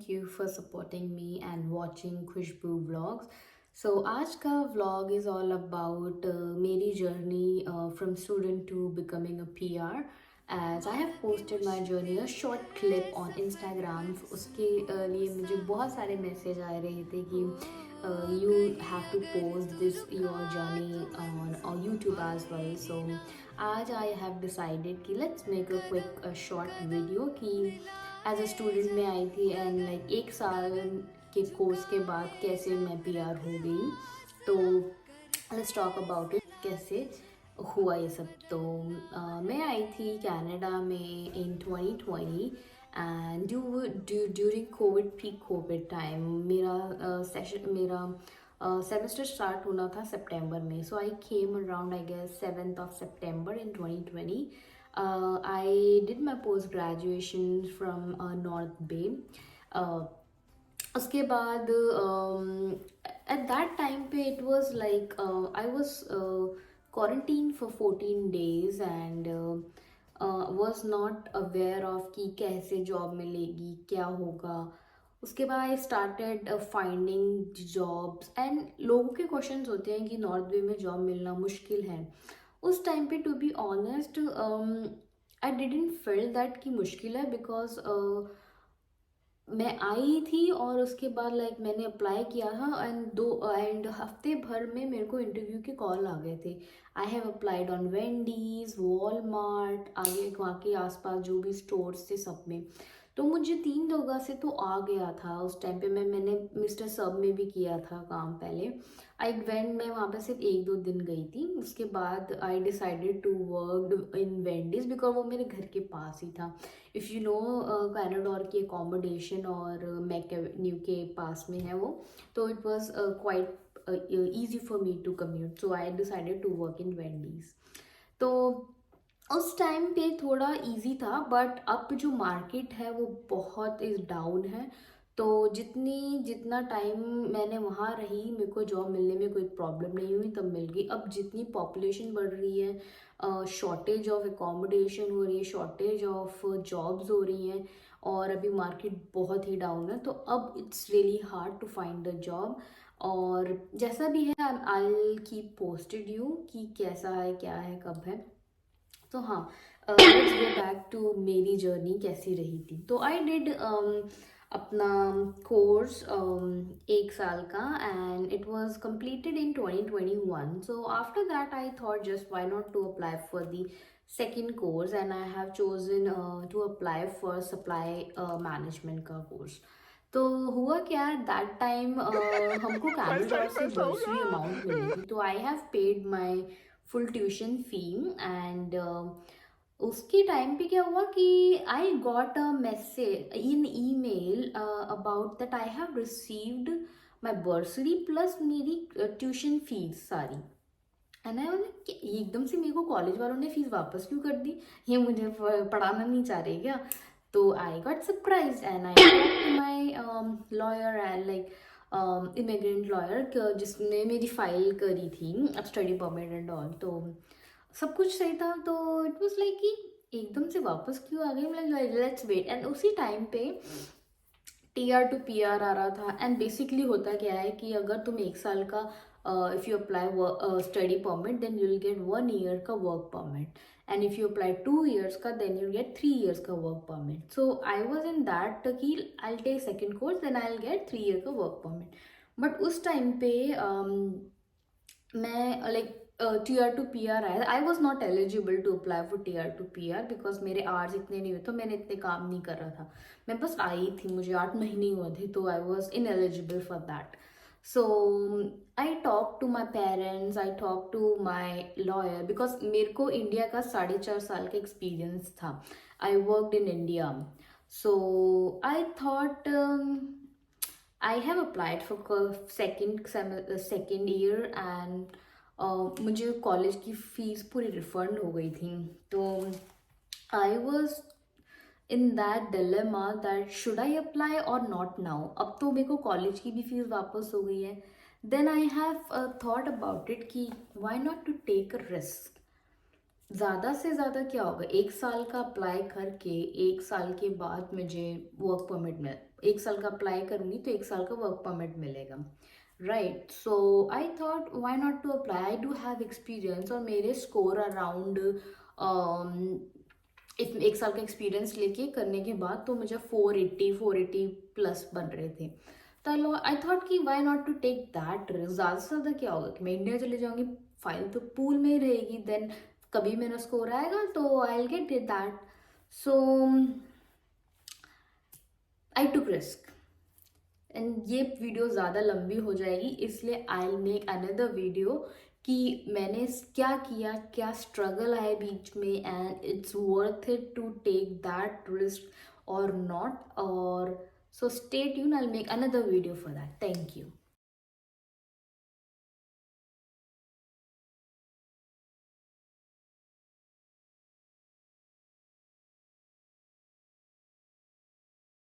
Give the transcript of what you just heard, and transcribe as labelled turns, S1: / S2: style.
S1: thank you for supporting me and watching Khushbu vlogs. So आज का vlog is all about मेरी journey from student to becoming a PR. As I have posted my journey a short clip on Instagram. उसके लिए मुझे बहुत सारे message आ रहे थे कि you have to post this your journey on YouTube as well. So आज I have decided कि let's make a quick short video कि एज अ स्टूडेंट में आई थी एंड लाइक एक साल के कोर्स के बाद कैसे मैं पीआर हो गई. तो लेट्स टॉक अबाउट इट कैसे हुआ ये सब. तो मैं आई थी कनाडा में in 2020 and during covid peak covid time मेरा सेमेस्टर स्टार्ट होना था सितंबर में. So I came around I guess 7th of September in 2020. I did my post graduation from North Bay. उसके बाद at that time पे it was like I was quarantined for 14 days and was not aware of कि कैसे job मिलेगी क्या होगा. उसके बाद I started finding jobs and लोगों के क्वेश्चंस होते हैं कि नॉर्थ वे में जॉब मिलना मुश्किल है. उस टाइम पे to be honest I didn't feel that कि मुश्किल है बिकॉज मैं आई थी और उसके बाद लाइक मैंने अप्लाई किया था एंड हफ्ते भर में मेरे को इंटरव्यू के कॉल आ गए थे. आई हैव अप्लाइड ऑन वेंडीज वॉलमार्ट आगे वहाँ के आसपास जो भी स्टोर्स थे सब में. तो मुझे 3 जगह से तो आ गया था. उस टाइम पे मैंने मिस्टर सब में भी किया था काम पहले. मैं वहाँ पे सिर्फ 1-2 दिन गई थी. उसके बाद I decided to work in Wendy's because वो मेरे घर के पास ही था. इफ़ यू नो कैनाडोर की अकोमोडेशन और मैकन्यू के पास में है वो. तो it was quite easy for me to commute, so I decided to work in Wendy's. तो उस टाइम पे थोड़ा इजी था बट अब जो मार्केट है वो बहुत इज डाउन है. तो जितना टाइम मैंने वहाँ रही मेरे को जॉब मिलने में कोई प्रॉब्लम नहीं हुई तब मिल गई. अब जितनी पॉपुलेशन बढ़ रही है शॉर्टेज ऑफ एकोमोडेशन हो रही है शॉर्टेज ऑफ जॉब्स हो रही हैं और अभी मार्केट बहुत ही डाउन है. तो अब it's really hard to find the job. और जैसा भी है I will keep posted you कि कैसा है क्या है कब है. तो हाँ लेट्स गो बैक टू मेरी जर्नी कैसी रही थी. तो आई डिड अपना कोर्स 1 साल का and it was completed in 2021. So after that I thought just why not to apply for the second course and I have chosen to apply for supply management का course. तो हुआ क्या that time हमको Canada से बर्सरी amount मिली थी. तो I have paid my full tuition fee and उसके टाइम पे क्या हुआ कि I got a message in email about that I have received my bursary plus मेरी ट्यूशन फीस सारी. एंड आई वाज एकदम से मेरे को कॉलेज वालों ने फीस वापस क्यों कर दी. ये मुझे पढ़ाना नहीं चाह रहे क्या. तो I got surprise and I talk to my lawyer and like immigrant lawyer जिसने मेरी फाइल करी थी अब स्टडी परमिट एंड ऑल. तो सब कुछ सही था. तो इट वाज लाइक कि एकदम से वापस क्यों आ गई. Like let's wait. एंड उसी टाइम पे टीआर टू पीआर आ रहा था. एंड बेसिकली होता क्या है कि अगर तुम 1 साल का if you apply study permit then you will get 1 year का work permit and if you apply 2 years का देन यू गेट 3 ईयर्स का work permit. So I was in that कि I take second course then I will get 3 year का work permit. But उस time पे मैं like TR to PR आया. I was not eligible to apply for TR to PR because मेरे hours इतने नहीं हुए. तो मैंने इतने काम नहीं कर रहा था. मैं बस आई थी मुझे 8 महीने हुए थे. तो I was ineligible for that. So I talk to my parents I talk to my lawyer because मेरे को इंडिया का 4.5 साल का एक्सपीरियंस था. I worked in India. So I thought I have applied for second year and मुझे college की fees पूरी refund हो गई थी. तो I was in that dilemma that should I apply और नॉट नाउ. अब तो मेरे को कॉलेज की भी फीस वापस हो गई है. Then I have thought about it कि why not to take a risk. ज़्यादा से ज़्यादा क्या होगा, 1 साल का अप्लाई करके 1 साल के बाद मुझे वर्क परमिट मिल 1 साल का अप्लाई करूँगी तो 1 साल का वर्क परमिट मिलेगा, right. So I thought why not to apply, I do have experience और मेरे स्कोर अराउंड इस 1 साल का एक्सपीरियंस लेके करने के बाद तो मुझे 480 प्लस बन रहे थे। तो आई थॉट कि why not to take that risk, ज़्यादा से ज़्यादा क्या होगा कि मैं इंडिया चले जाऊँगी, फाइल तो पूल में ही रहेगी, देन कभी मेरा स्कोर आएगा तो I will get that. So I took risk and ये वीडियो ज़्यादा लंबी हो जाएगी, इसलिए I will make another video कि मैंने क्या किया, क्या स्ट्रगल आए बीच में, and it's worth it to take that risk और नॉट। और so stay tune, I will make another video for that. Thank you.